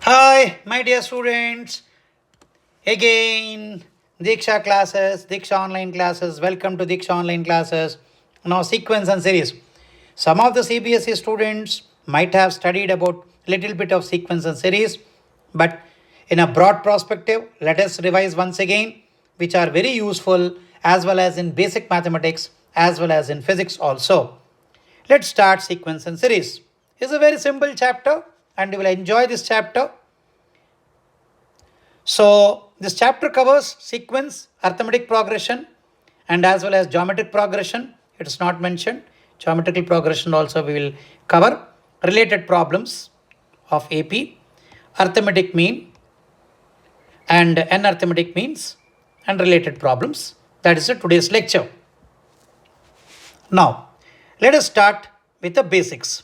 Hi, my dear students. Again, Diksha classes, Diksha online classes. Welcome to Diksha online classes. Now, sequence and series. Some of the CBSE students might have studied about little bit of sequence and series, but in a broad perspective, let us revise once again, which are very useful as well as in basic mathematics as well as in physics also. Let's start sequence and series. It's a very simple chapter and you will enjoy this chapter. So this chapter covers sequence, arithmetic progression, and as well as geometric progression. It is not mentioned. Geometrical progression also we will cover. Related problems of AP, arithmetic mean, and n-arithmetic means, and related problems. That is today's lecture. Now, let us start with the basics.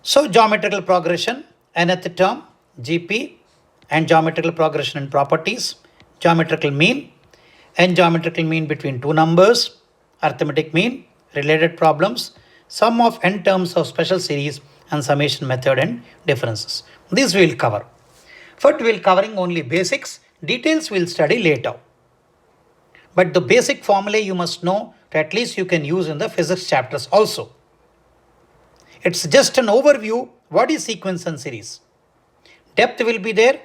So, geometrical progression, nth term, GP, and geometrical progression and properties, geometrical mean, and geometrical mean between two numbers, arithmetic mean, related problems, sum of n terms of special series, and summation method and differences. These we will cover. First, we will covering only basics. Details we will study later. But the basic formulae you must know, at least you can use in the physics chapters also. It's just an overview. What is sequence and series? Depth will be there.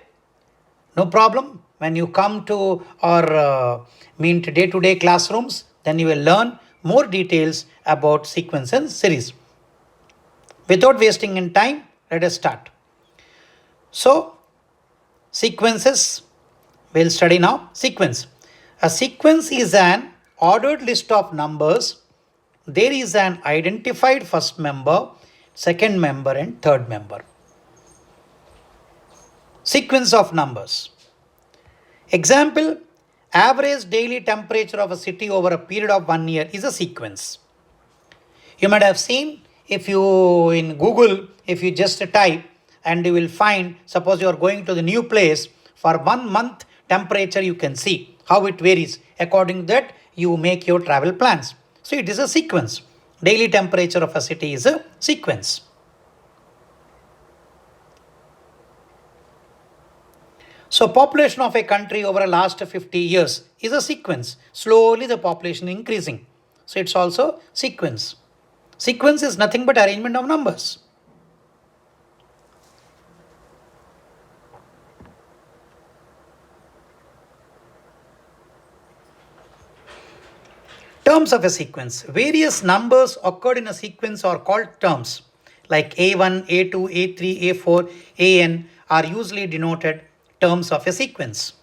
No problem. When you come to our day-to-day classrooms, then you will learn more details about sequence and series. Without wasting in time, let us start. So, sequences, we'll study now. Sequence. A sequence is an ordered list of numbers. There is an identified first member, second member, and third member. Sequence of numbers. Example, average daily temperature of a city over a period of 1 year is a sequence. You might have seen if you in Google, if you just type and you will find, suppose you are going to the new place, for 1 month temperature you can see how it varies. According to that, you make your travel plans. So it is a sequence. Daily temperature of a city is a sequence. So population of a country over the last 50 years is a sequence. Slowly the population increasing. So it's also sequence. Sequence is nothing but arrangement of numbers. Terms of a sequence. Various numbers occurred in a sequence are called terms. Like A1, A2, A3, A4, AN are usually denoted terms of a sequence.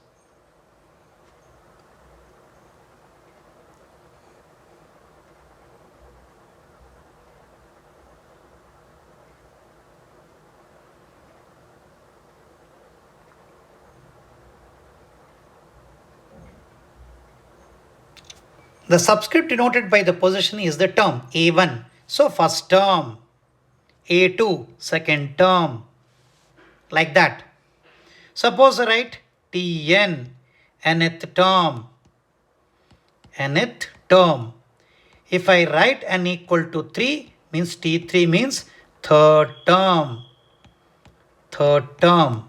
The subscript denoted by the position is the term A1. So first term, A2, second term, like that. Suppose I write Tn, nth term, nth term. If I write n equal to 3, means T3 means third term, third term.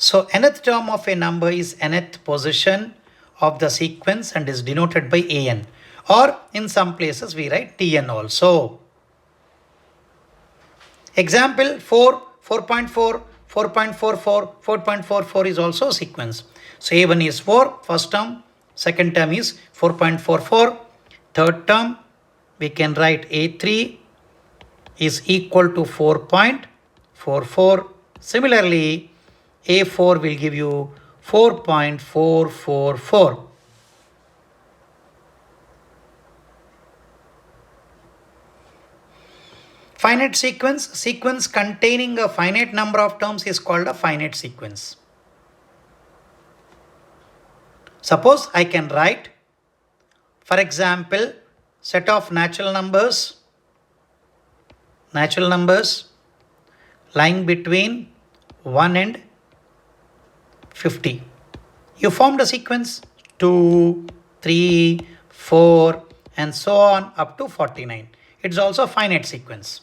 So nth term of a number is nth position of the sequence and is denoted by an, or in some places we write Tn also. Example 4, 4.4, 4.44, 4.44 is also a sequence. So A1 is 4, first term, second term is 4.44, third term we can write A3 is equal to 4.44. Similarly, A4 will give you 4.444. Finite sequence. Sequence containing a finite number of terms is called a finite sequence. Suppose I can write, for example, set of natural numbers lying between 1 and 50. You formed a sequence 2, 3, 4 and so on up to 49. It's also a finite sequence.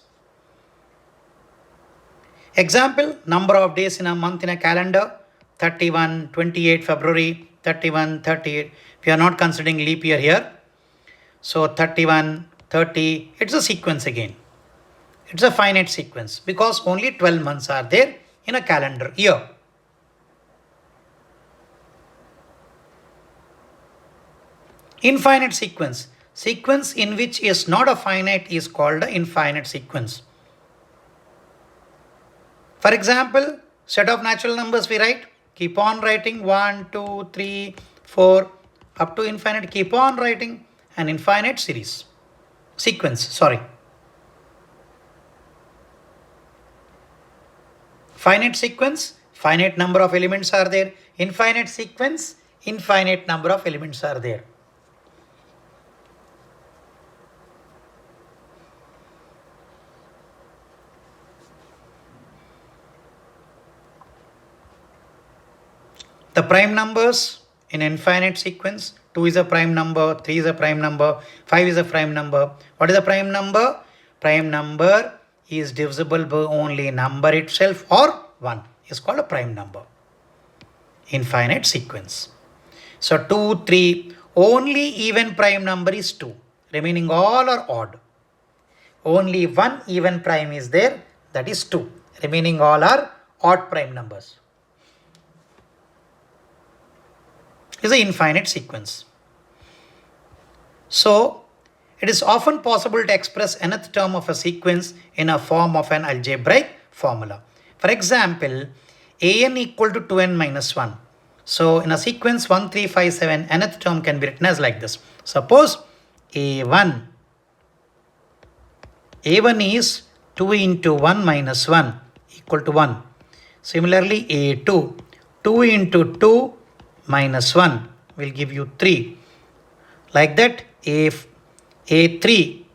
Example, number of days in a month in a calendar, 31, 28 February, 31, 38. We are not considering leap year here. So 31, 30, it's a sequence again. It's a finite sequence because only 12 months are there in a calendar year. Infinite sequence. Sequence in which is not a finite is called an infinite sequence. For example, set of natural numbers we write. Keep on writing 1, 2, 3, 4 up to infinite. Keep on writing an infinite series. Sequence, Finite sequence, finite number of elements are there. Infinite sequence, infinite number of elements are there. The prime numbers in infinite sequence, 2 is a prime number, 3 is a prime number, 5 is a prime number. What is a prime number? Prime number is divisible by only number itself or 1 is called a prime number. Infinite sequence. So 2, 3, only even prime number is 2. Remaining all are odd. Only one even prime is there, that is 2. Remaining all are odd prime numbers. Is an infinite sequence. So, it is often possible to express nth term of a sequence in a form of an algebraic formula. For example, an equal to 2n minus 1. So, in a sequence 1, 3, 5, 7, nth term can be written as like this. Suppose a1 is 2 into 1 minus 1 equal to 1. Similarly, a2, 2 into 2 minus 1 will give you 3. Like that, if a3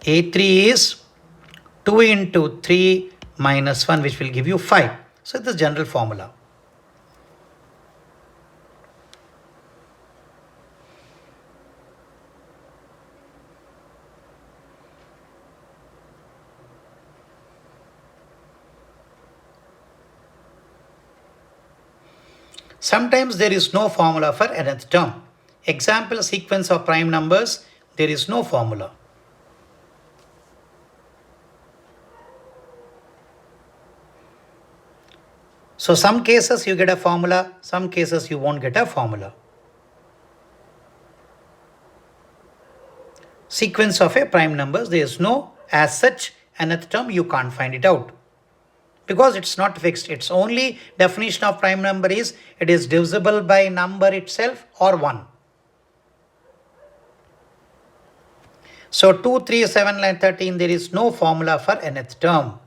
is 2 into 3 minus 1 which will give you 5. So, it's the general formula. Sometimes there is no formula for nth term. Example, sequence of prime numbers, there is no formula. So some cases you get a formula, some cases you won't get a formula. Sequence of a prime numbers, there is no as such nth term, you can't find it out. Because it's not fixed. Its only definition of prime number is it is divisible by number itself or 1. So 2, 3, 7, 9, 13, there is no formula for nth term.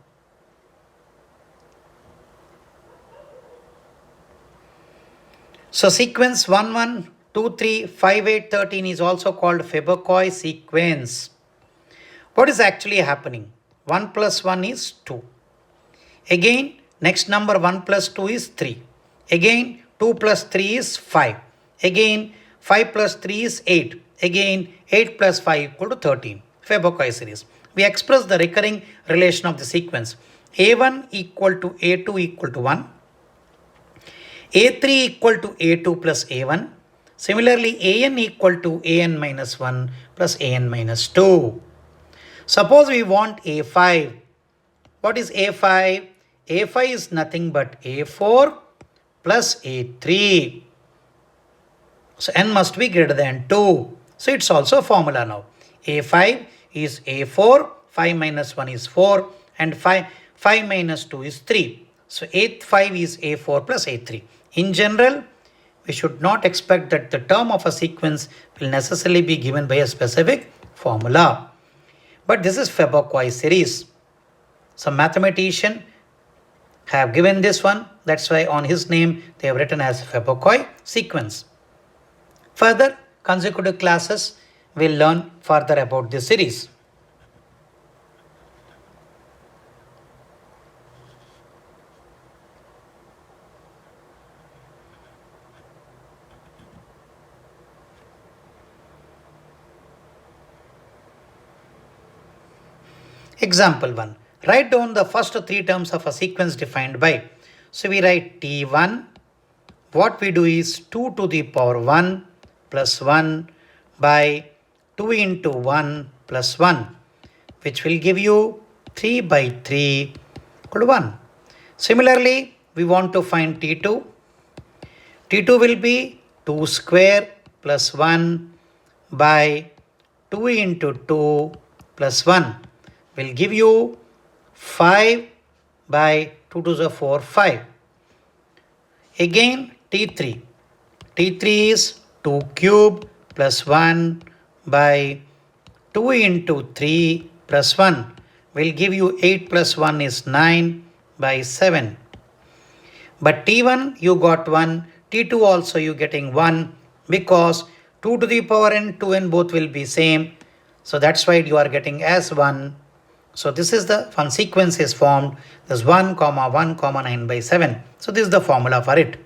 So sequence 1, 1, 2, 3, 5, 8, 13 is also called Fibonacci sequence. What is actually happening? 1 plus 1 is 2. Again, next number 1 plus 2 is 3. Again, 2 plus 3 is 5. Again, 5 plus 3 is 8. Again, 8 plus 5 equal to 13. Fibonacci series. We express the recurring relation of the sequence. A1 equal to A2 equal to 1. A3 equal to A2 plus A1. Similarly, AN equal to AN minus 1 plus AN minus 2. Suppose we want A5. What is A5? A5 is nothing but A4 plus A3. So n must be greater than 2. So it's also a formula now. A5 is A4, 5 minus 1 is 4, and 5 minus 2 is 3. So A5 is A4 plus A3. In general, we should not expect that the term of a sequence will necessarily be given by a specific formula. But this is Fibonacci series. Some mathematician have given this one. That's why on his name they have written as Fibonacci sequence. Further, consecutive classes will learn further about this series. Example 1. Write down the first three terms of a sequence defined by. So we write T1. What we do is 2 to the power 1 plus 1 by 2 into 1 plus 1, which will give you 3 by 3 equal to 1. Similarly, we want to find T2. T2 will be 2 square plus 1 by 2 into 2 plus 1 will give you 5 by 2 to the 4, 5. Again T3. T3 is 2 cube plus 1 by 2 into 3 plus 1 will give you 8 plus 1 is 9 by 7. But T1 you got 1, T2 also you getting 1 because 2 to the power n, 2n both will be same. So that's why you are getting as 1. So this is the one sequence is formed. This 1, 1, 9 by 7. So this is the formula for it.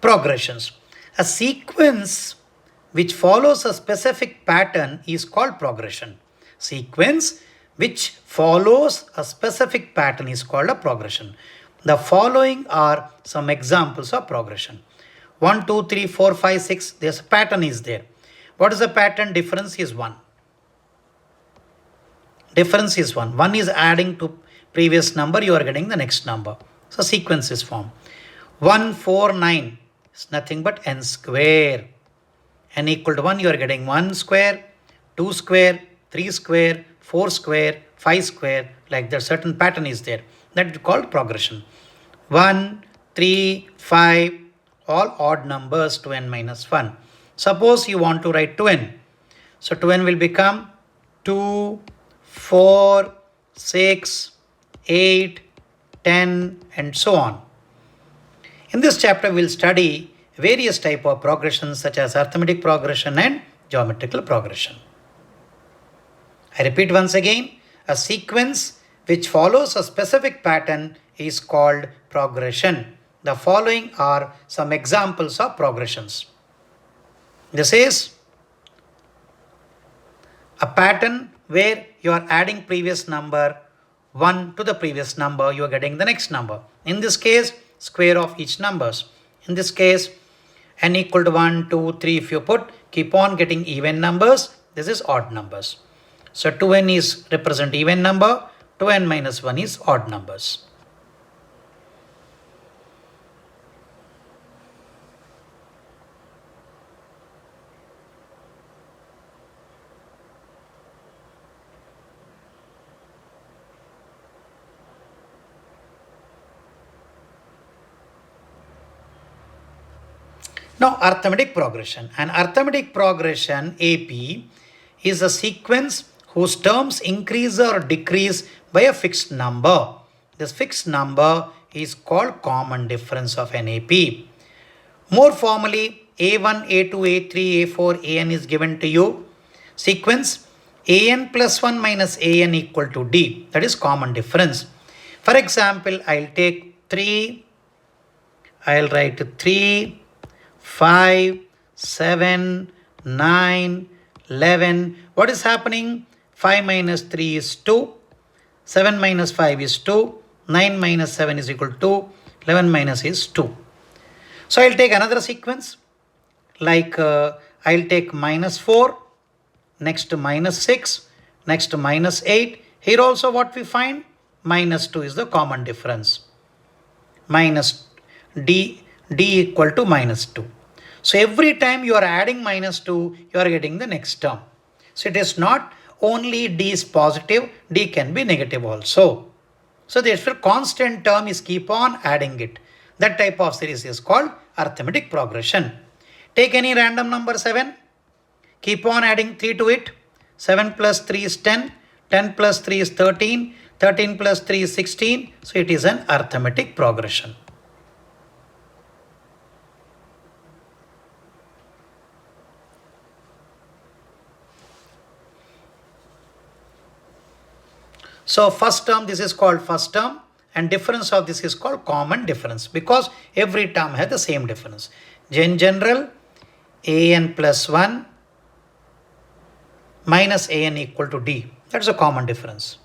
Progressions. A sequence which follows a specific pattern is called progression. Sequence which follows a specific pattern is called a progression. The following are some examples of progression. 1, 2, 3, 4, 5, 6. There's a pattern is there. What is the pattern? Difference is 1. Difference is 1. 1 is adding to previous number. You are getting the next number. So sequence is formed. 1, 4, 9. It's nothing but n square. N equal to 1, you are getting 1 square, 2 square, 3 square, 4 square, 5 square, like that certain pattern is there. That is called progression. 1, 3, 5, all odd numbers to n minus 1. Suppose you want to write 2n. So 2n will become 2, 4, 6, 8, 10 and so on. In this chapter, we will study various types of progressions such as arithmetic progression and geometrical progression. I repeat once again, a sequence which follows a specific pattern is called progression. The following are some examples of progressions. This is a pattern where you are adding previous number 1 to the previous number, you are getting the next number. In this case, square of each numbers. In this case, n equal to 1, 2, 3. If you put, keep on getting even numbers. This is odd numbers. So 2n is represent even number. 2n minus 1 is odd numbers. Now, arithmetic progression. An arithmetic progression, AP, is a sequence whose terms increase or decrease by a fixed number. This fixed number is called common difference of an AP. More formally, A1, A2, A3, A4, AN is given to you. Sequence AN plus 1 minus AN equal to D. That is common difference. For example, I'll take 3. I'll write 3. 5, 7, 9, 11. What is happening? 5 minus 3 is 2. 7 minus 5 is 2. 9 minus 7 is equal to 11 minus is 2. So I'll take another sequence. Like I'll take minus 4. Next to minus 6. Next to minus 8. Here also what we find? Minus 2 is the common difference. Minus D equal to minus 2. So every time you are adding minus 2, you are getting the next term. So it is not only D is positive, D can be negative also. So therefore constant term is keep on adding it. That type of series is called arithmetic progression. Take any random number 7, keep on adding 3 to it. 7 plus 3 is 10, 10 plus 3 is 13, 13 plus 3 is 16. So it is an arithmetic progression. So first term, this is called first term, and difference of this is called common difference, because every term has the same difference. In general, an plus 1 minus an equal to d. That's a common difference.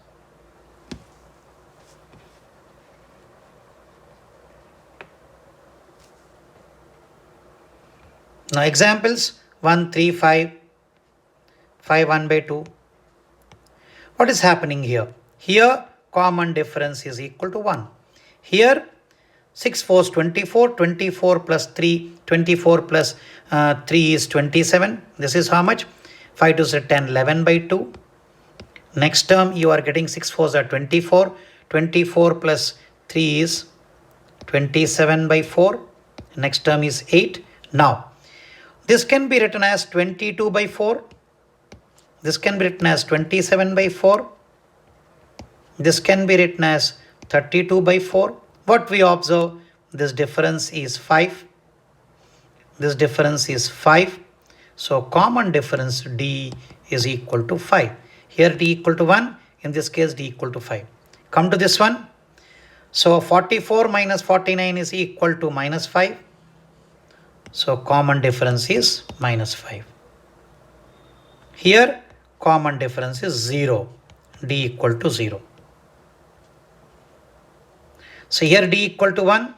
Now examples 1, 3, 5, 5, 1 by 2. What is happening here? Here common difference is equal to 1. Here 6 4 is 24, 24 plus 3, 24 plus 3 is 27. This is how much? 5 2 is 10, 11 by 2. Next term you are getting 6 4 are 24, 24 plus 3 is 27 by 4. Next term is 8. Now this can be written as 22 by 4. This can be written as 27 by 4. This can be written as 32 by 4. What we observe, this difference is 5. This difference is 5. So common difference d is equal to 5. Here d equal to 1. In this case d equal to 5. Come to this one. So 44 minus 49 is equal to minus 5. So common difference is minus 5. Here common difference is 0. D equal to 0. So here d equal to 1.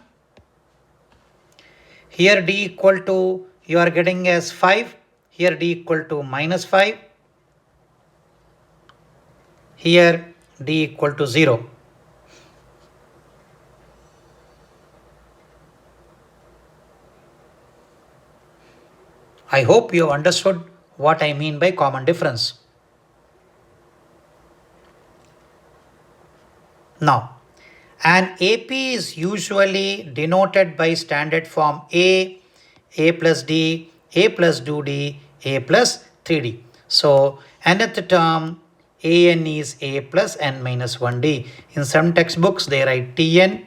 Here d equal to, you are getting as 5. Here d equal to minus 5. Here d equal to 0. I hope you have understood what I mean by common difference. Now, an AP is usually denoted by standard form A plus D, A plus 2D, A plus 3D. So, nth term an is A plus n minus 1D. In some textbooks, they write Tn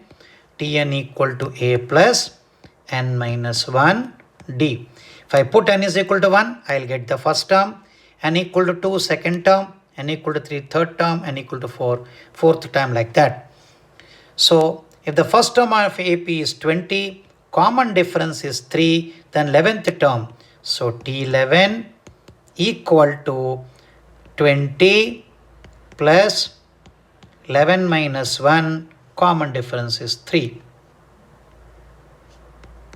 equal to A plus n minus 1D. If I put n is equal to 1, I'll get the first term, n equal to 2, second term, n equal to 3, third term, n equal to 4, fourth term, like that. So if the first term of AP is 20, common difference is 3, then 11th term. So T11 equal to 20 plus 11 minus 1, common difference is 3.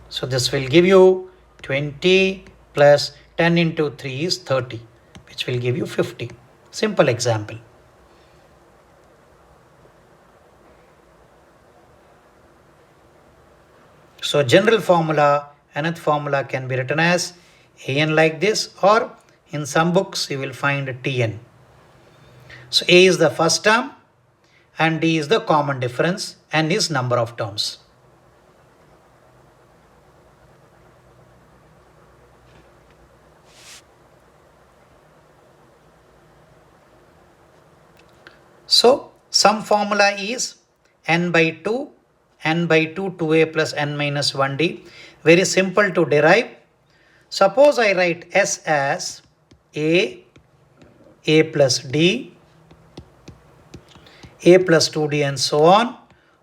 So this will give you 20 plus 10 into 3 is 30, which will give you 50. Simple example. So general formula, nth formula can be written as an like this, or in some books you will find Tn. So a is the first term and d is the common difference, n is number of terms. So some formula is n by 2, n by 2, 2a plus n minus 1d. Very simple to derive. Suppose I write s as a plus d, a plus 2d and so on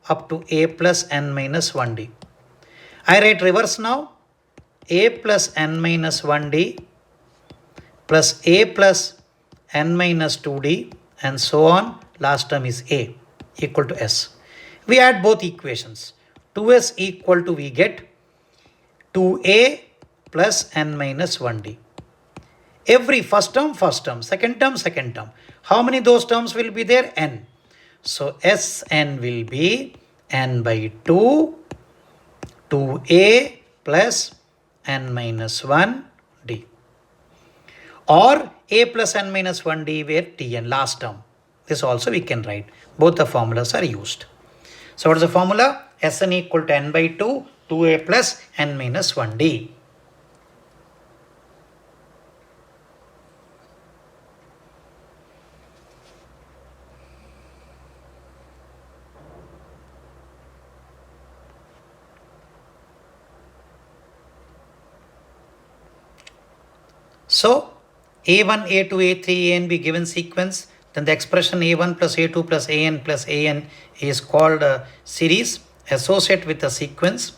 up to a plus n minus 1d. I write reverse now. A plus n minus 1d plus a plus n minus 2d and so on. Last term is a equal to s. We add both equations. 2s equal to, we get 2a plus n minus 1d. Every first term, second term. How many those terms will be there? N. So Sn will be n by 2, 2a plus n minus 1d. Or a plus n minus 1d where Tn, last term. This also we can write. Both the formulas are used. So what is the formula? Sn equal to n by 2, 2a plus n minus 1d. So A1, A2, A3, AN be given sequence, then the expression A1 plus A2 plus AN is called a series associated with the sequence.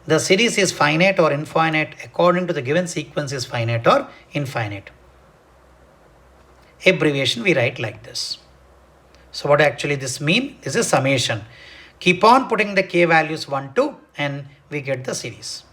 The series is finite or infinite according to the given sequence is finite or infinite. Abbreviation we write like this. So what actually this mean? This is summation. Keep on putting the k values 1, 2 and we get the series.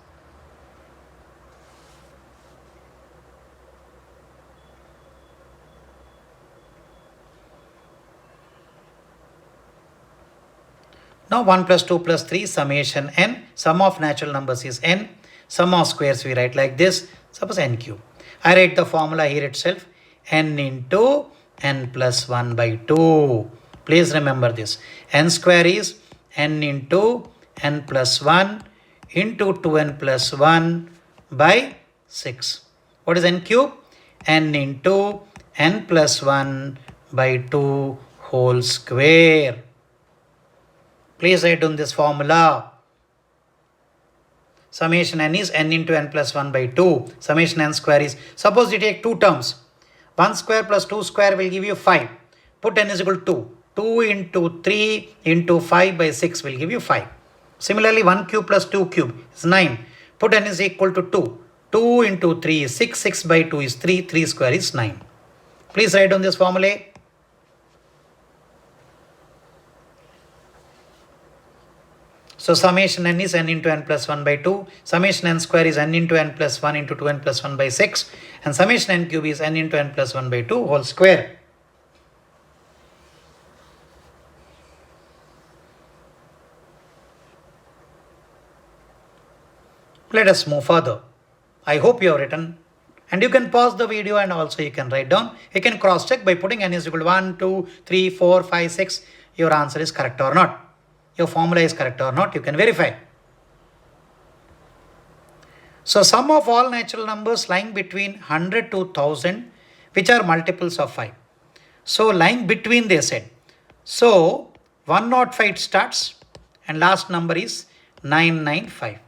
Now 1 plus 2 plus 3 summation n. Sum of natural numbers is n. Sum of squares we write like this. Suppose n cube. I write the formula here itself. N into n plus 1 by 2. Please remember this. N square is n into n plus 1 into 2n plus 1 by 6. What is n cube? N into n plus 1 by 2 whole square. Please write down this formula. Summation n is n into n plus 1 by 2. Summation n square is, suppose you take two terms. 1 square plus 2 square will give you 5. Put n is equal to 2. 2 into 3 into 5 by 6 will give you 5. Similarly, 1 cube plus 2 cube is 9. Put n is equal to 2. 2 into 3 is 6. 6 by 2 is 3. 3 square is 9. Please write down this formula. So summation n is n into n plus 1 by 2. Summation n square is n into n plus 1 into 2n plus 1 by 6. And summation n cube is n into n plus 1 by 2 whole square. Let us move further. I hope you have written. And you can pause the video and also you can write down. You can cross check by putting n is equal to 1, 2, 3, 4, 5, 6. Your answer is correct or not. Your formula is correct or not, you can verify. So sum of all natural numbers lying between 100 to 1000, which are multiples of 5. So lying between they said. So 105 starts and last number is 995.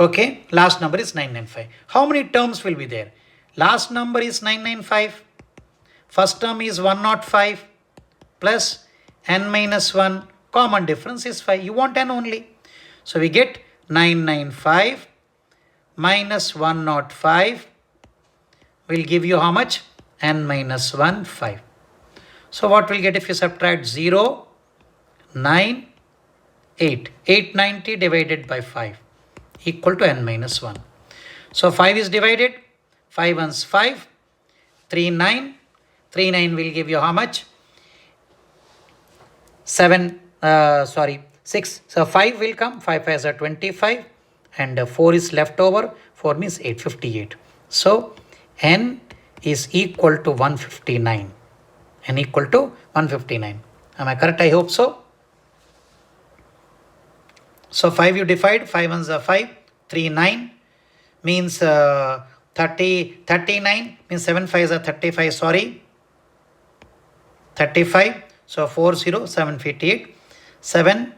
Okay, last number is 995. How many terms will be there? Last number is 995. First term is 105 plus n minus 1, common difference is 5. You want n only. So we get 995 minus 105 will give you how much? N minus 1, 5. So what will get if you subtract 0, 9, 8. 890 divided by 5 equal to n minus 1. So 5 is divided. 5 ones 5. 3, 9. 3, 9 will give you how much? 6. So 5 will come. 5 5s are 25 and 4 is left over. 4 means 858. So n is equal to 159. N equal to 159. Am I correct? I hope so. So 5 you divide. 5 ones are 5. 3 9 means 39 means 7 5s are 35. Sorry. 35. So 40, 758, 7,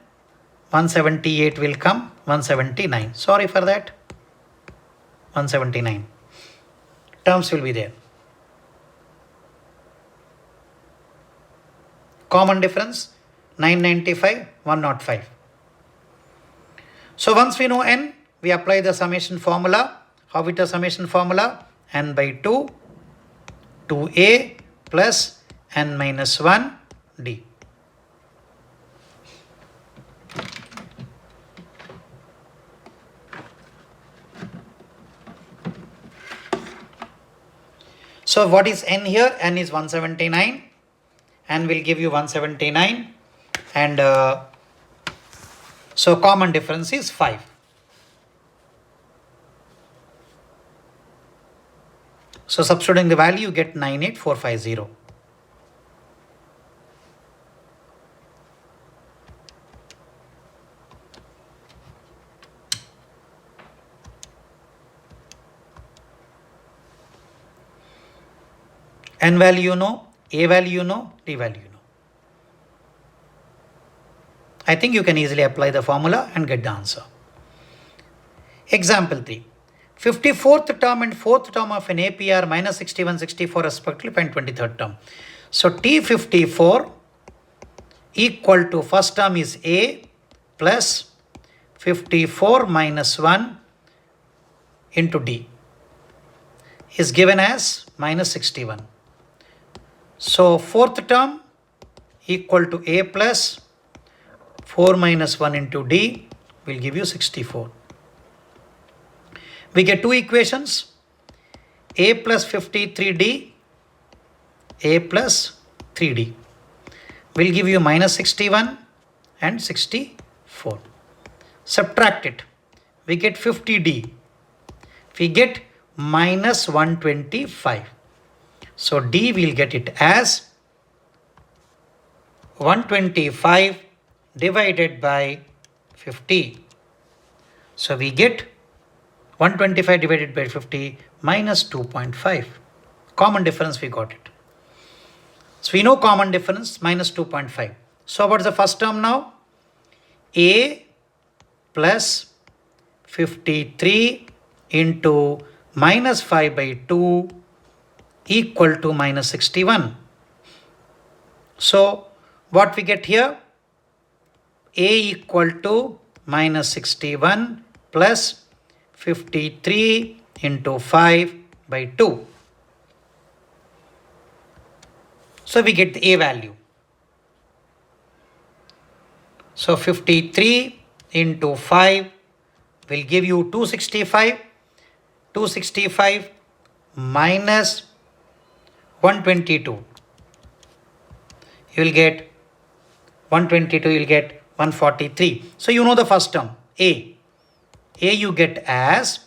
178 will come, 179. Sorry for that. 179. Terms will be there. Common difference, 995, 105. So once we know n, we apply the summation formula. How with the summation formula? N by 2, 2a plus n minus 1, D. So what is n here? N is 179. N will give you 179. And so common difference is 5. So substituting the value, you get 98450. N value you know, A value you know, D value you know. I think you can easily apply the formula and get the answer. Example 3. 54th term and 4th term of an AP are minus 61, 64 respectively, find 23rd term. So T54 equal to first term is A plus 54 minus 1 into D is given as minus 61. So fourth term equal to A plus 4 minus 1 into D will give you 64. We get two equations, A plus 53D, A plus 3D will give you minus 61 and 64. Subtract it, we get 50D, we get minus 125. So D will get it as 125 divided by 50. So we get 125 divided by 50 minus 2.5. Common difference, we got it. So we know common difference minus 2.5. So what's the first term now? A plus 53 into minus 5 by 2 equal to minus 61. So what we get here? A equal to minus 61 plus 53 into 5 by 2. So we get the A value. So 53 into 5 will give you 265. 265 minus 122. You will get 122, you will get 143. So you know the first term, A. A you get as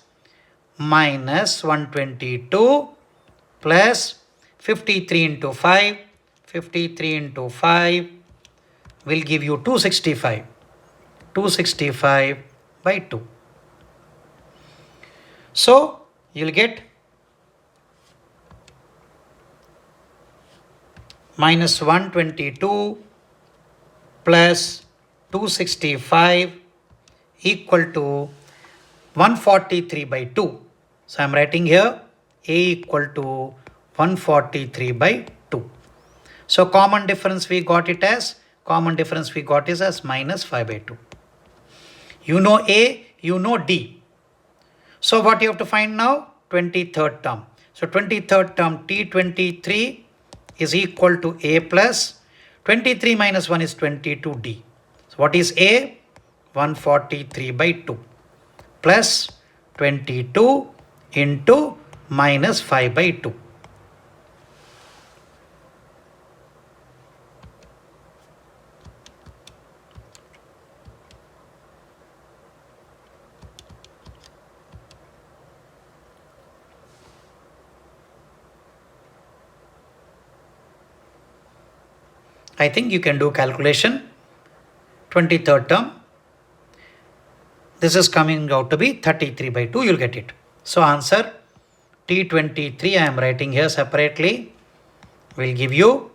minus 122 plus 53 into 5. 53 into 5 will give you 265. 265 by 2. So you will get minus 122 plus 265 equal to 143 by 2. So I am writing here A equal to 143 by 2. So common difference we got it as, minus 5 by 2. You know A, you know D. So what you have to find now? 23rd term. So 23rd term T23 is equal to A plus 23 minus 1 is 22D. So what is A? 143 by 2 plus 22 into minus 5 by 2. I think you can do calculation. 23rd term. This is coming out to be 33 by 2. You'll get it. So answer T23 I am writing here separately will give you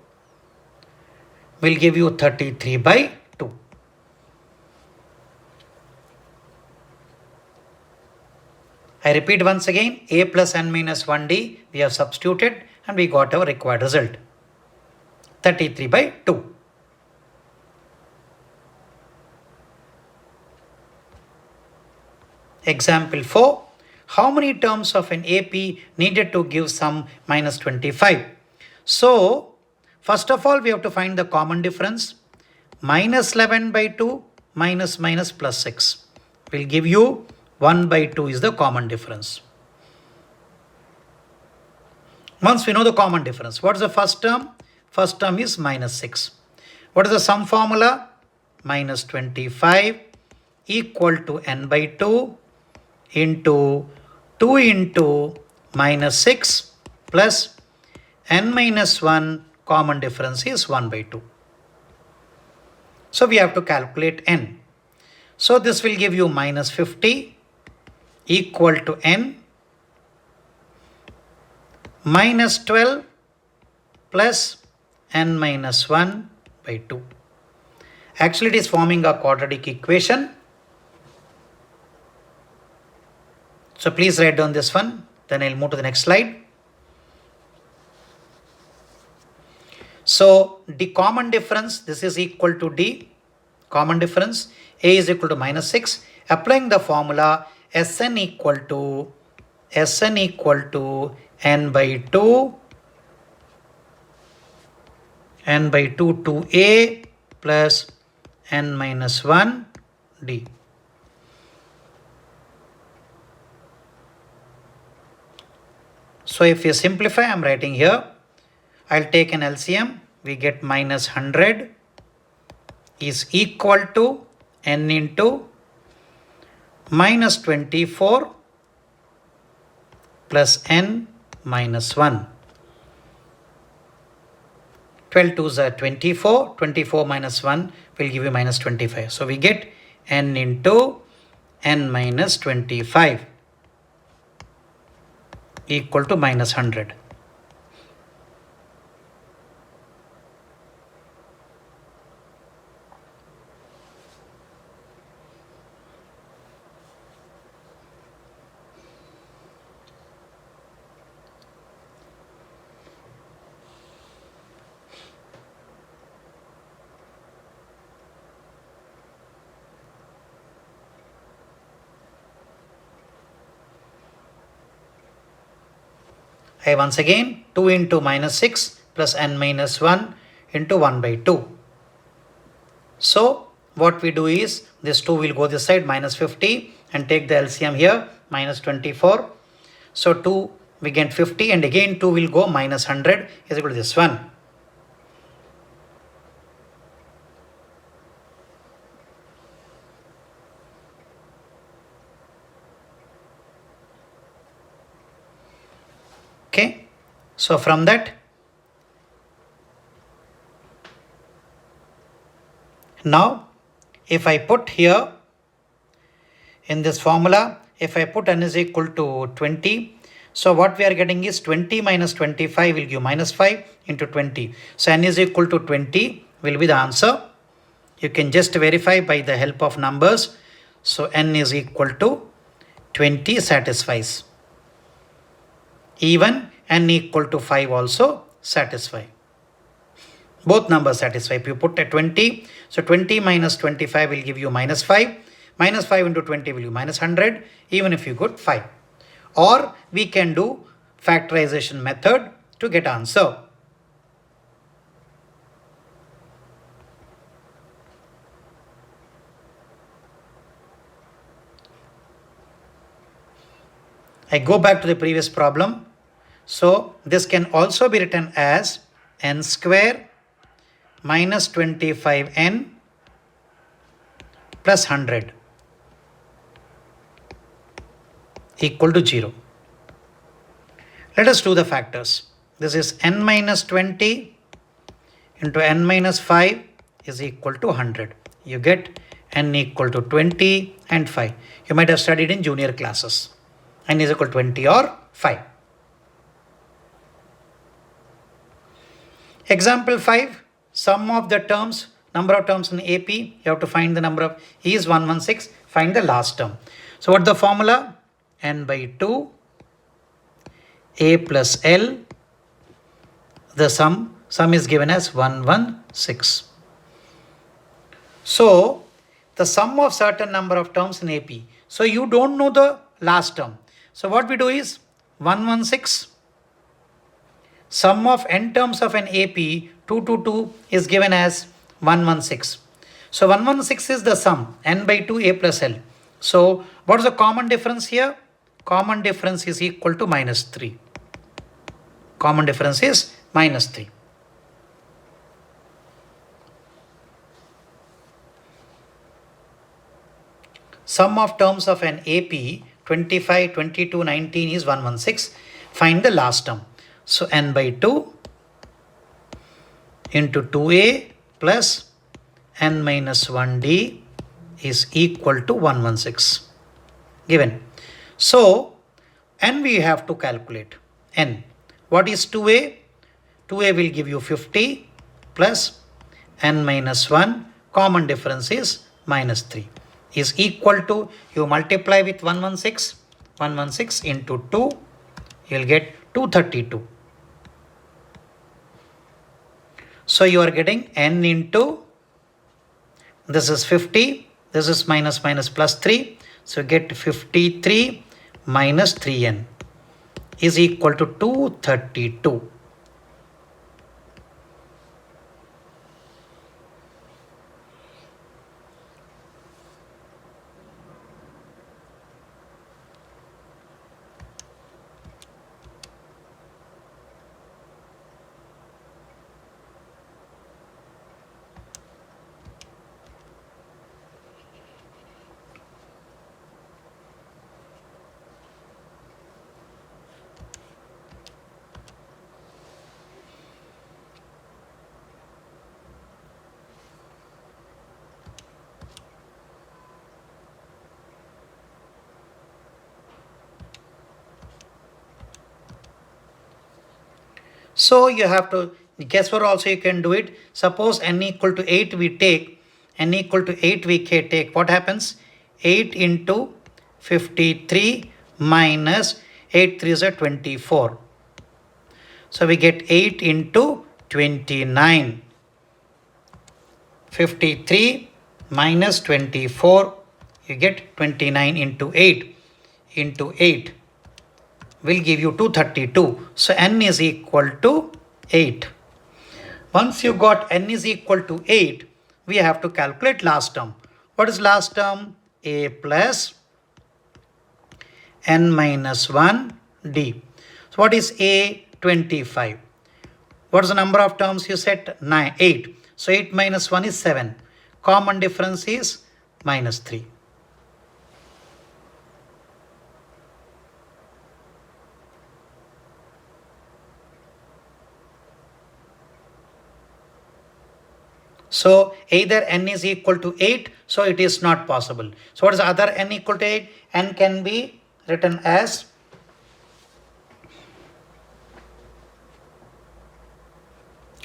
33 by 2. I repeat once again, A plus n minus 1D we have substituted and we got our required result. 33 by 2. Example 4. How many terms of an AP needed to give sum minus 25? So, first of all, we have to find the common difference. Minus 11 by 2 minus plus 6 will give you 1 by 2 is the common difference. Once we know the common difference, what is the first term? First term is minus 6. What is the sum formula? Minus 25 equal to n by 2 into 2 into minus 6 plus n minus 1 common difference is 1 by 2. So we have to calculate n. So this will give you minus 50 equal to n minus 12 plus n minus 1 by 2. Actually, it is forming a quadratic equation. So please write down this one. Then I'll move to the next slide. So the common difference, this is equal to D. Common difference, A is equal to minus 6. Applying the formula, Sn equal to n by 2 to A plus n minus 1 D. So if you simplify, I'm writing here, I'll take an LCM, we get minus 100 is equal to n into minus 24 plus n minus 1. 12 2s are 24, 24 minus 1 will give you minus 25. So we get n into n minus 25 equal to minus 100. I once again 2 into minus 6 plus n minus 1 into 1 by 2. So what we do is this 2 will go this side minus 50 and take the LCM here minus 24. So 2 we get 50 and again 2 will go minus 100 is equal to this one. Okay, so from that, now if I put here in this formula, if I put n is equal to 20, so what we are getting is 20 minus 25 will give minus 5 into 20. So n is equal to 20 will be the answer. You can just verify by the help of numbers. So n is equal to 20 satisfies. Even n equal to 5 also satisfy. Both numbers satisfy. If you put a 20, so 20 minus 25 will give you minus 5. Minus 5 into 20 will give minus 100, even if you got 5. Or we can do factorization method to get answer. I go back to the previous problem. So this can also be written as n square minus 25n plus 100 equal to 0. Let us do the factors. This is n minus 20 into n minus 5 is equal to 100. You get n equal to 20 and 5. You might have studied in junior classes. N is equal to 20 or 5. Example 5, sum of the terms, number of terms in AP, you have to find the number of, E is 116, find the last term. So what the formula? N by 2, A plus L, the sum is given as 116. So the sum of certain number of terms in AP. So you don't know the last term. So what we do is 116. Sum of n terms of an AP 2 to 2 is given as 116. So 116 is the sum n by 2 A plus L. So what is the common difference here? Common difference is equal to minus 3. Common difference is minus 3. Sum of terms of an AP 25, 22, 19 is 116. Find the last term. So n by 2 into 2a plus n minus 1d is equal to 116 given. So n we have to calculate. N. What is 2a? 2a will give you 50 plus n minus 1. Common difference is minus 3 is equal to, you multiply with 116. 116 into 2, you'll get 232. So you are getting n into, this is 50, this is minus minus plus 3. So get 53 minus 3n is equal to 232. So you have to guess what also you can do it. Suppose n equal to 8 we take, n equal to 8 we can take. What happens? 8 into 53 minus 8 3 is a 24. So we get 8 into 29. 53 minus 24, you get 29 into 8 will give you 232. So n is equal to 8. Once you got n is equal to 8, we have to calculate last term. What is last term? A plus n minus 1 d. So what is a? 25. What is the number of terms you said? 8. So 8 minus 1 is 7. Common difference is minus 3. So either n is equal to 8, so it is not possible. So what is the other n equal to 8? N can be written as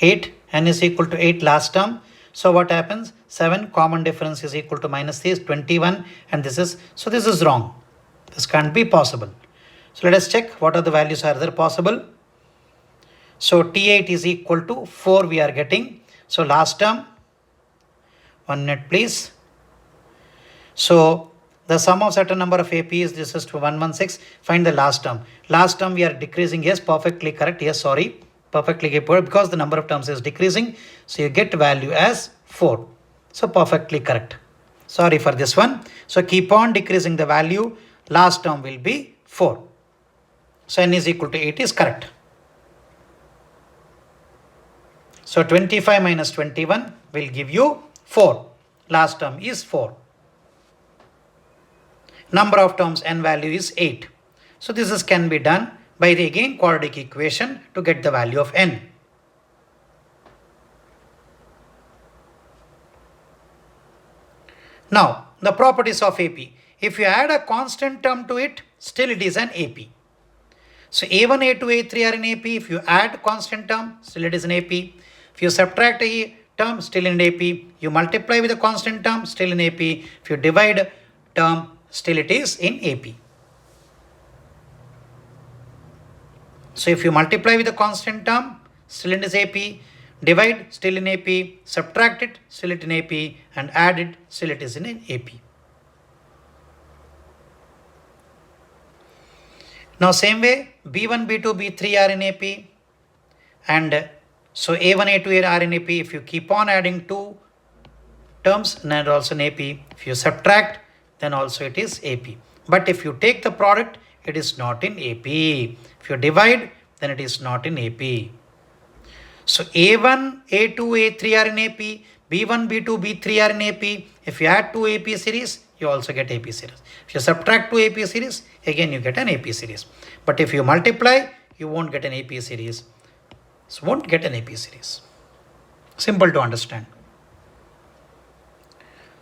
n is equal to 8 last term. So what happens? 7 common difference is equal to minus 3 is 21, and this is wrong. This can't be possible. So let us check what are the values are there possible. So T8 is equal to 4 we are getting. So last term, 1 minute please. So the sum of certain number of AP is this is to 116. Find the last term. Last term we are decreasing. Yes, perfectly correct. Yes, sorry. Perfectly correct because the number of terms is decreasing. So you get value as 4. So perfectly correct. Sorry for this one. So keep on decreasing the value. Last term will be 4. So n is equal to 8 is correct. So 25 minus 21 will give you 4. Last term is 4. Number of terms n value is 8. So this can be done by the again quadratic equation to get the value of n. Now the properties of AP. If you add a constant term to it, still it is an AP. So A1, A2, A3 are in AP. If you add constant term, still it is an AP. If you subtract a term, still in AP. You multiply with a constant term, still in AP. If you divide term, still it is in AP. So if you multiply with a constant term, still it is AP. Divide, still in AP. Subtract it, still it in AP. And add it, still it is in AP. Now same way, B1, B2, B3 are in AP. And so A1, A2 are in AP. If you keep on adding 2 terms, then also in AP. If you subtract, then also it is AP. But if you take the product, it is not in AP. If you divide, then it is not in AP. So A1, A2, A3 are in AP. B1, B2, B3 are in AP. If you add 2 AP series, you also get AP series. If you subtract 2 AP series, again you get an AP series. But if you multiply, you won't get an AP series. So won't get an AP series. Simple to understand.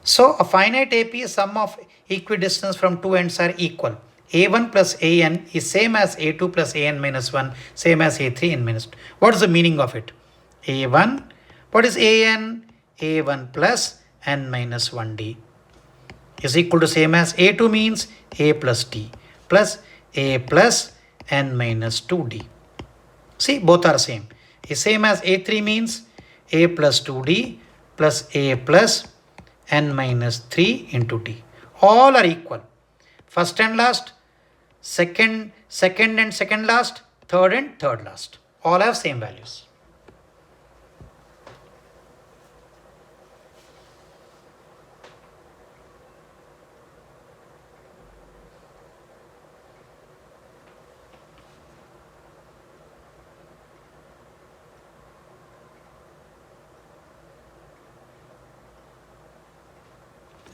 So a finite AP sum of equidistance from two ends are equal. A1 plus AN is same as A2 plus AN minus 1, same as A3 n minus 2. What is the meaning of it? A1, what is AN? A1 plus n minus 1D is equal to same as A2 means A plus D. plus a plus n minus 2d. See, both are same. The same as a3 means a plus 2d plus a plus n minus 3 into d. All are equal. First and last, second and second last, third and third last. All have same values.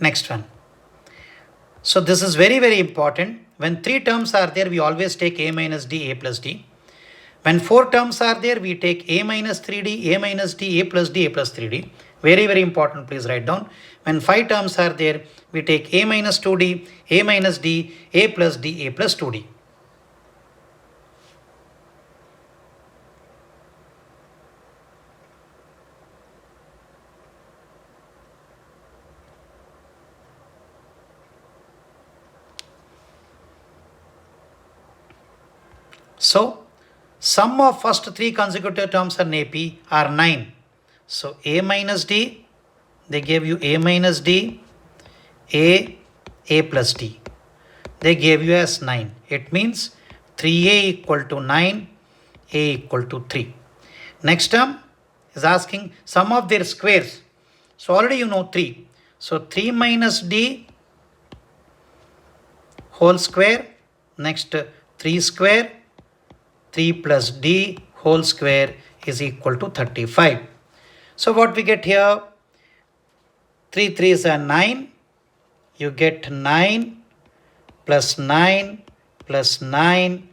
Next one. So this is very, very important. When 3 terms are there, we always take a minus d, a plus d. When 4 terms are there, we take a minus 3d, a minus d, a plus d, a plus 3d. Very, very important, please write down. When 5 terms are there, we take a minus 2d, a minus d, a plus d, a plus 2d. So, sum of first 3 consecutive terms in AP are 9. So, a minus d, they gave you a minus d, a plus d. They gave you as 9. It means 3a equal to 9, a equal to 3. Next term is asking sum of their squares. So, already you know 3. So, 3 minus d whole square, next 3 square, 3 plus d whole square is equal to 35. So what we get here, 3 3s are 9. You get 9 plus 9 plus 9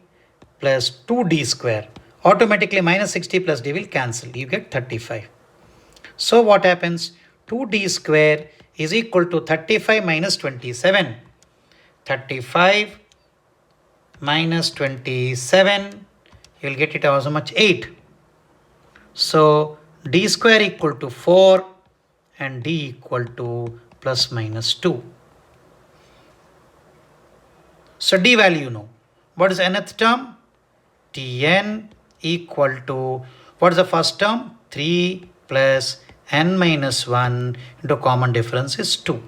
plus 2d square. Automatically minus 60 plus d will cancel. You get 35. So what happens? 2d square is equal to 35 minus 27. 35 minus 27. You'll get it as much 8. So d square equal to 4 and d equal to plus minus 2. So d value you know. What is nth term? Tn equal to, what is the first term? 3 plus n minus 1 into common difference is 2.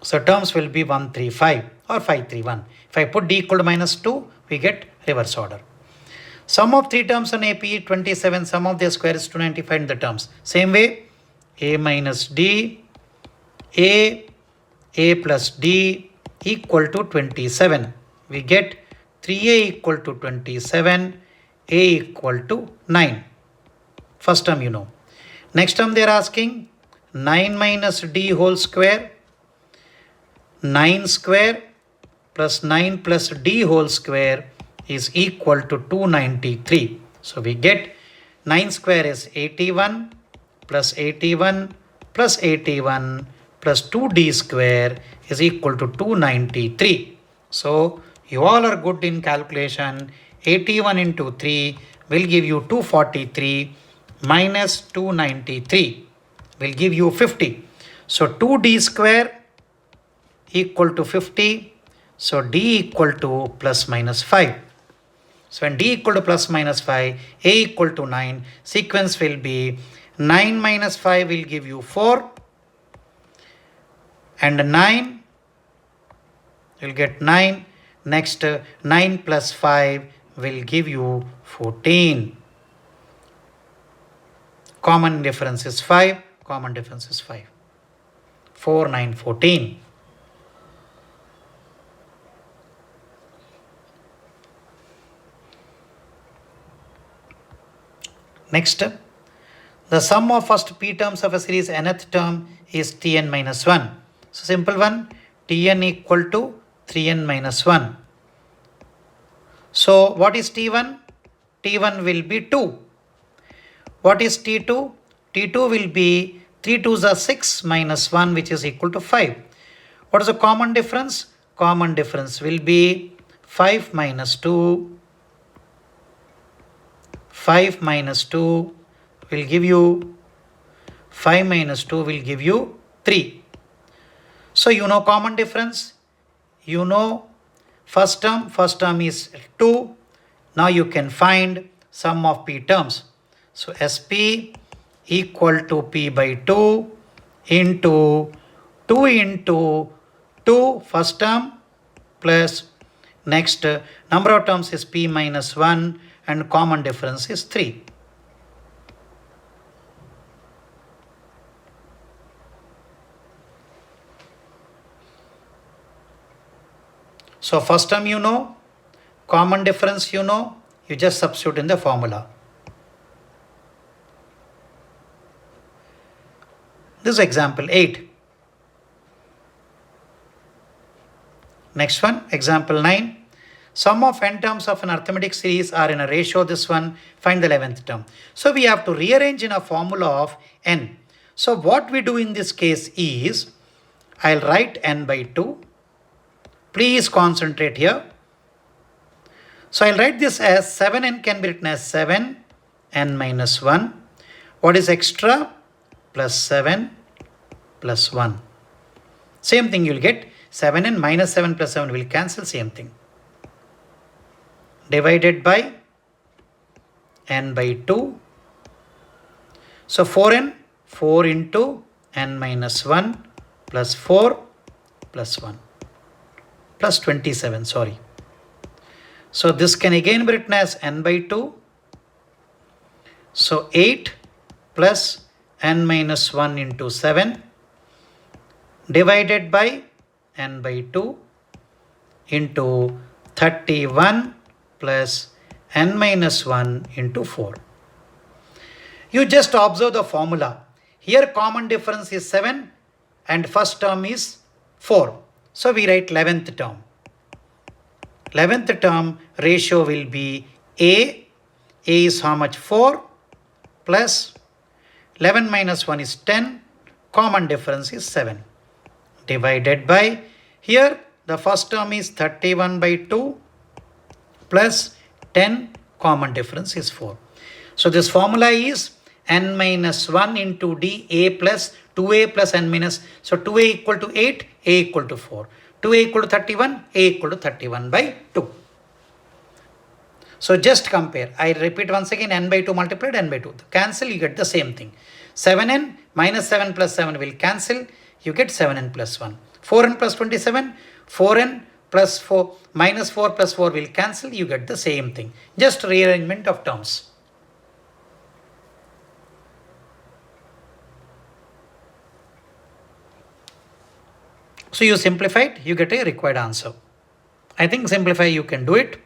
So terms will be 135 or 531. If I put d equal to minus 2, we get reverse order. Sum of 3 terms on AP 27, sum of their square is 295 in the terms. Same way, a minus d, a plus d equal to 27. We get 3a equal to 27, a equal to 9. First term you know. Next term they are asking 9 minus d whole square, 9 square plus 9 plus d whole square is equal to 293. So we get 9 square is 81 plus 81 plus 81 plus 2d square is equal to 293. So you all are good in calculation. 81 into 3 will give you 243 minus 293 will give you 50. So 2d square equal to 50. So d equal to plus minus 5. So when d equal to plus minus 5, a equal to 9, sequence will be 9 minus 5 will give you 4 and 9 you'll get 9. Next 9 plus 5 will give you 14. Common difference is 5. Common difference is 5. 4, 9, 14. Next, the sum of first p terms of a series nth term is tn minus 1. So simple one, tn equal to 3n minus 1. So what is t1? t1 will be 2. What is t2? t2 will be 3 2s are 6 minus 1 which is equal to 5. What is the common difference? Common difference will be 5 minus 2. 5 minus 2 will give you 5 minus 2 will give you 3. So you know common difference. You know first term is 2. Now you can find sum of p terms. So SP equal to p by 2 into 2 into 2 first term plus next number of terms is p minus 1 and common difference is 3. So first term you know, common difference you know, you just substitute in the formula. This is example 8. Next one, example 9. Sum of n terms of an arithmetic series are in a ratio this one, find the 11th term. So we have to rearrange in a formula of n. So what we do in this case is, I'll write n by 2. Please concentrate here. So I'll write this as 7n can be written as 7 n minus 1. What is extra? Plus 7 plus 1. Same thing you'll get. 7n minus 7 plus 7 will cancel, same thing. Divided by n by 2. So 4n, 4 into n minus 1 plus 4 plus 1. Plus 27, sorry. So this can again be written as n by 2. So 8 plus n minus 1 into 7 divided by n by 2 into 31 plus n minus 1 into 4. You just observe the formula. Here common difference is 7 and first term is 4. So we write 11th term. 11th term ratio will be A. A is how much? 4 plus 11 minus 1 is 10. Common difference is 7. Divided by, here the first term is 31 by 2 plus 10. Common difference is 4. So this formula is n minus 1 into d a plus 2a plus n minus. So 2a equal to 8, a equal to 4. 2a equal to 31, a equal to 31 by 2. So just compare. I repeat once again, n by 2 multiplied n by 2. Cancel, you get the same thing. 7n minus 7 plus 7 will cancel. You get 7n plus 1. 4n plus 27, 4n plus 4 minus 4 plus 4 will cancel. You get the same thing. Just rearrangement of terms. So you simplify it, you get a required answer. I think simplify you can do it.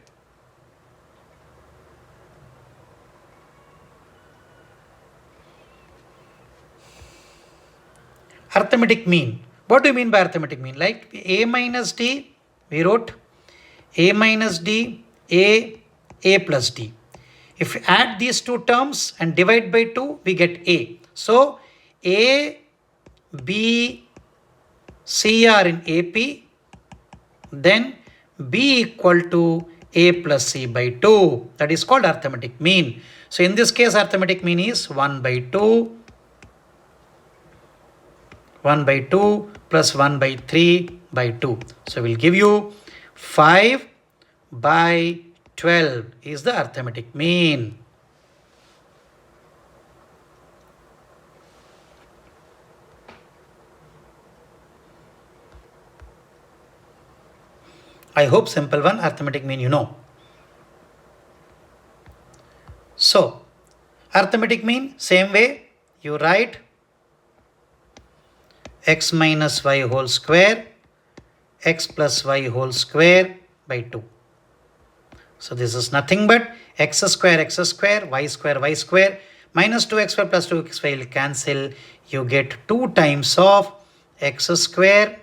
Arithmetic mean. What do you mean by arithmetic mean? Like a minus d, we wrote a minus d, a plus d. If we add these two terms and divide by 2, we get a. So a, b, c are in AP, then b equal to a plus c by 2. That is called arithmetic mean. So in this case, arithmetic mean is 1 by 2. 1 by 2 plus 1 by 3 by 2. So we'll give you 5 by 12 is the arithmetic mean. I hope simple one, arithmetic mean you know. So arithmetic mean, same way you write x minus y whole square, x plus y whole square by 2. So this is nothing but x square, y square, minus 2x plus 2xy will cancel. You get 2 times of x square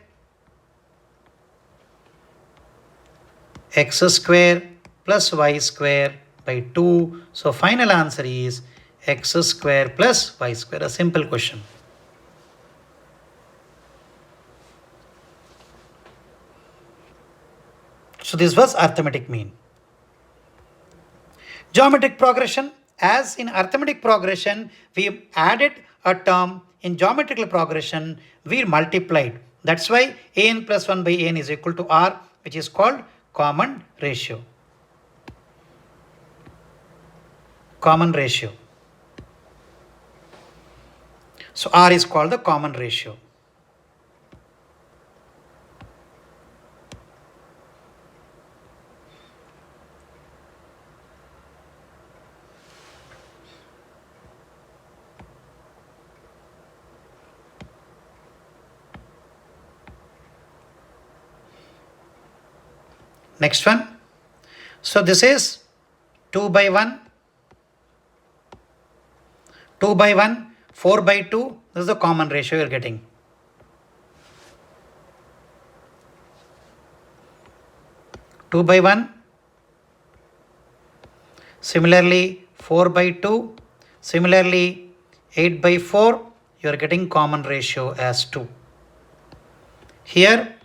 plus y square by 2. So final answer is x square plus y square. A simple question. So this was arithmetic mean. Geometric progression, as in arithmetic progression, we added a term. In geometrical progression, we multiplied. That's why an plus 1 by an is equal to r, which is called common ratio. Common ratio. So r is called the common ratio. Next one. So this is 2 by 1, 2 by 1, 4 by 2. This is the common ratio you're getting. Two by 1. Similarly, 4 by 2. Similarly, 8 by 4. You are getting common ratio as 2. Here,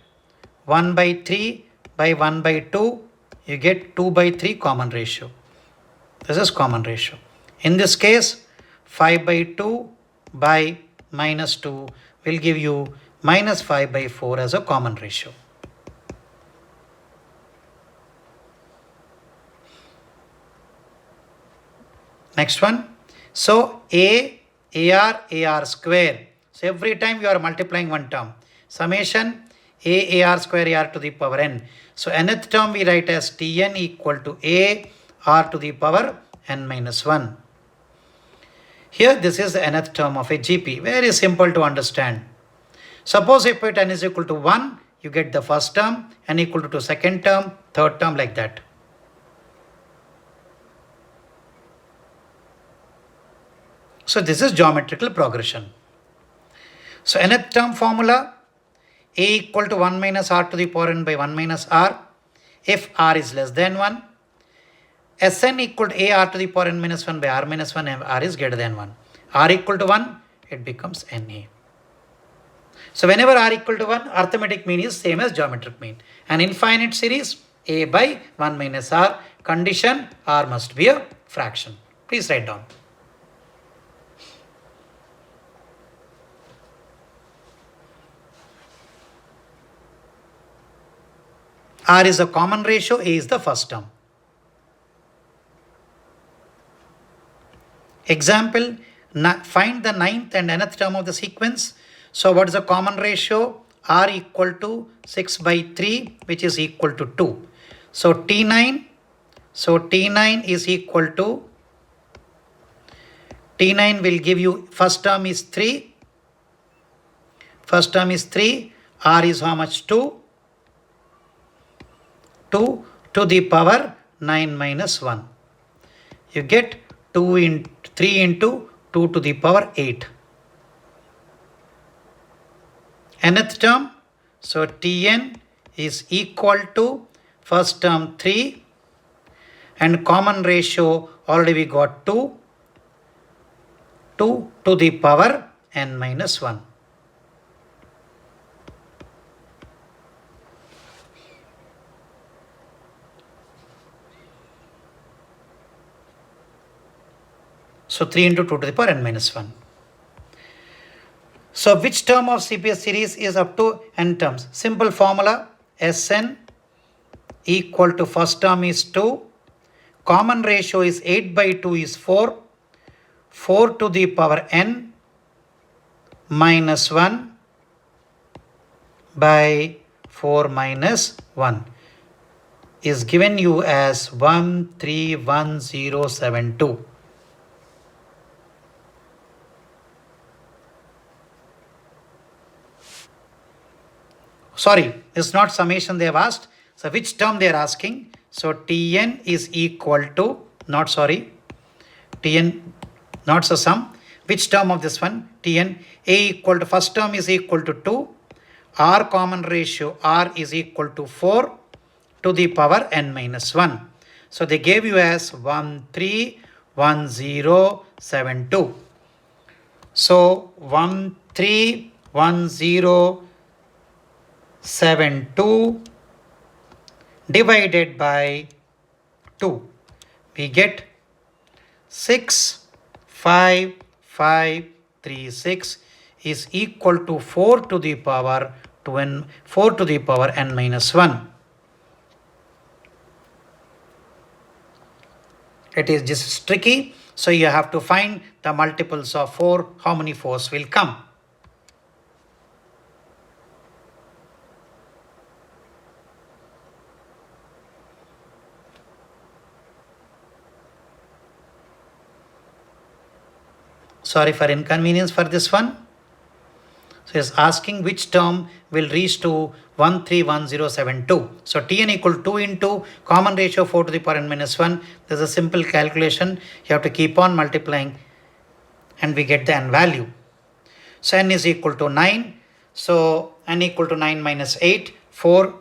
1 by 3 by 1 by 2. You get 2 by 3 common ratio. This is common ratio. In this case, 5 by 2 by minus 2 will give you minus 5 by 4 as a common ratio. Next one. So AR square. So every time you are multiplying one term. Summation AR square AR to the power n. So nth term we write as Tn equal to A R to the power n minus 1. Here this is the nth term of a GP. Very simple to understand. Suppose if n is equal to 1, you get the first term, n equal to 2 second term, third term, like that. So this is geometrical progression. So nth term formula, A equal to 1 minus R to the power n by 1 minus R, if R is less than 1. Sn equal to A R to the power n minus 1 by R minus 1, and R is greater than 1. R equal to 1, it becomes Na. So whenever R equal to 1, arithmetic mean is same as geometric mean. An infinite series, A by 1 minus R, condition R must be a fraction. Please write down. R is a common ratio, A is the first term. Example, find the ninth and nth term of the sequence. So what is the common ratio? R equal to 6 by 3, which is equal to 2. So T9 is equal to, T9 will give you, first term is 3. First term is 3. R is how much? 2. 2 to the power 9 minus 1. You get 3 into 2 to the power 8. Nth term, so Tn is equal to first term 3 and common ratio already we got 2 to the power n minus 1. So 3 into 2 to the power n minus 1. So which term of CPS series is up to n terms? Simple formula, Sn equal to first term is 2. Common ratio is 8 by 2 is 4. 4 to the power n minus 1 by 4 minus 1 is given you as 131072. Sorry, it's not summation they have asked. So which term they are asking? So Tn is equal to, Tn, not so sum. Which term of this one? Tn, A equal to, first term is equal to 2. R common ratio, R is equal to 4 to the power n minus 1. So they gave you as 131072. So 131072 divided by 2. We get 6, 5, 5, 3, 6 is equal to 4 to the power 4 to the power n minus 1. It is just tricky, so you have to find the multiples of 4, how many 4s will come. Sorry for inconvenience for this one. So it's asking which term will reach to 131072. So Tn equal to 2 into common ratio 4 to the power n minus 1. There's a simple calculation. You have to keep on multiplying and we get the n value. So n is equal to 9. So n equal to 9 minus 8, 4.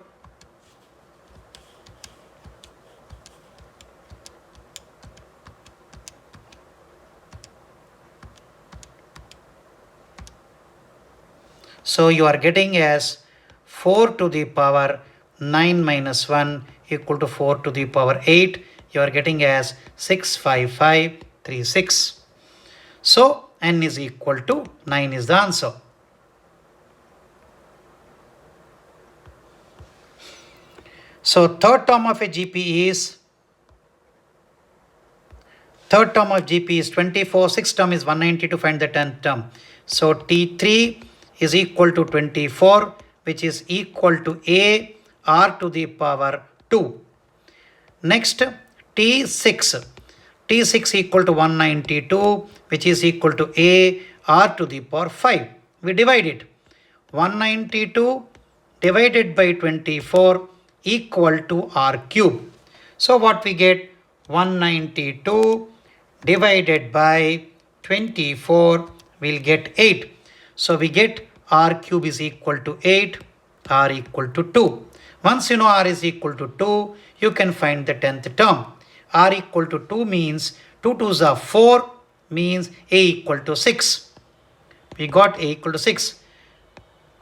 So you are getting as 4 to the power 9 minus 1 equal to 4 to the power 8. You are getting as 65536. So n is equal to 9 is the answer. So third term of GP is 24. Sixth term is 190 to find the 10th term. So T3 is equal to 24, which is equal to a r to the power 2. Next, T6 equal to 192, which is equal to a r to the power 5. We divide it. 192 divided by 24 equal to r cube. So what we get? 192 divided by 24 will get 8. So we get r cube is equal to 8, r equal to 2. Once you know r is equal to 2, you can find the 10th term. R equal to 2 means 2 2s are 4, means a equal to 6. We got a equal to 6.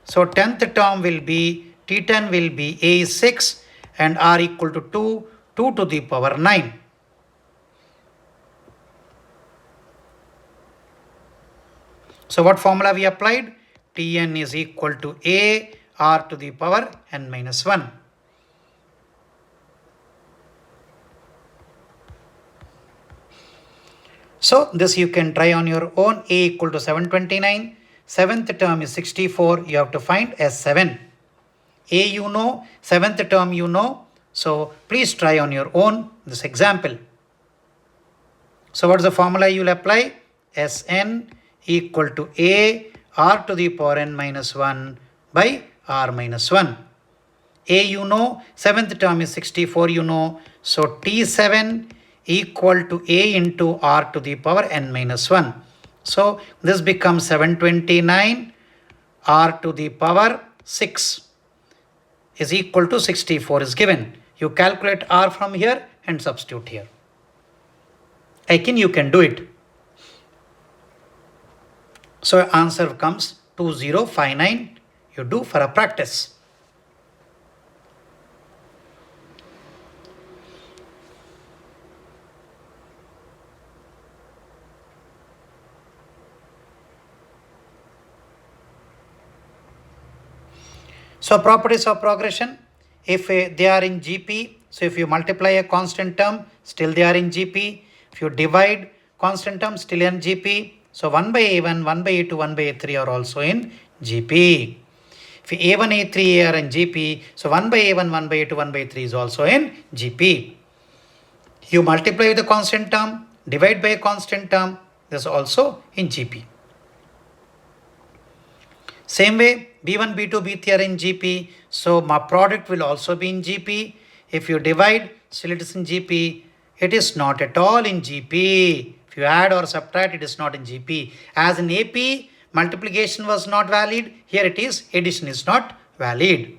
So 10th term will be, T10 will be a is 6 and r equal to 2, 2 to the power 9. So what formula we applied? Tn is equal to a r to the power n minus 1. So this you can try on your own. A equal to 729. Seventh term is 64. You have to find S7. A you know, seventh term you know. So please try on your own this example. So what is the formula you will apply? Sn equal to a r to the power n minus 1 by r minus 1. A you know, seventh term is 64 you know. So T7 equal to a into r to the power n minus 1. So this becomes 729 r to the power 6 is equal to 64 is given. You calculate r from here and substitute here. Again you can do it. So answer comes 2059. You do for a practice. So properties of progression, if they are in GP, so if you multiply a constant term, still they are in GP. If you divide constant term, still in GP. So 1 by A1, 1 by A2, 1 by A3 are also in GP. If A1, A3 are in GP, so 1 by A1, 1 by A2, 1 by A3 is also in GP. You multiply with a constant term, divide by a constant term, this is also in GP. Same way, B1, B2, B3 are in GP, so my product will also be in GP. If you divide, still it is in GP. It is not at all in GP. If you add or subtract, it is not in GP. As in AP, multiplication was not valid. Here it is, addition is not valid.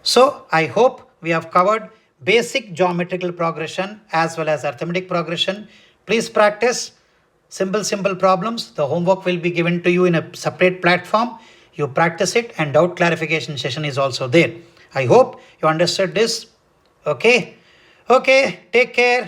So I hope we have covered basic geometrical progression as well as arithmetic progression. Please practice simple problems. The homework will be given to you in a separate platform. You practice it and doubt clarification session is also there. I hope you understood this. Okay. Okay, take care.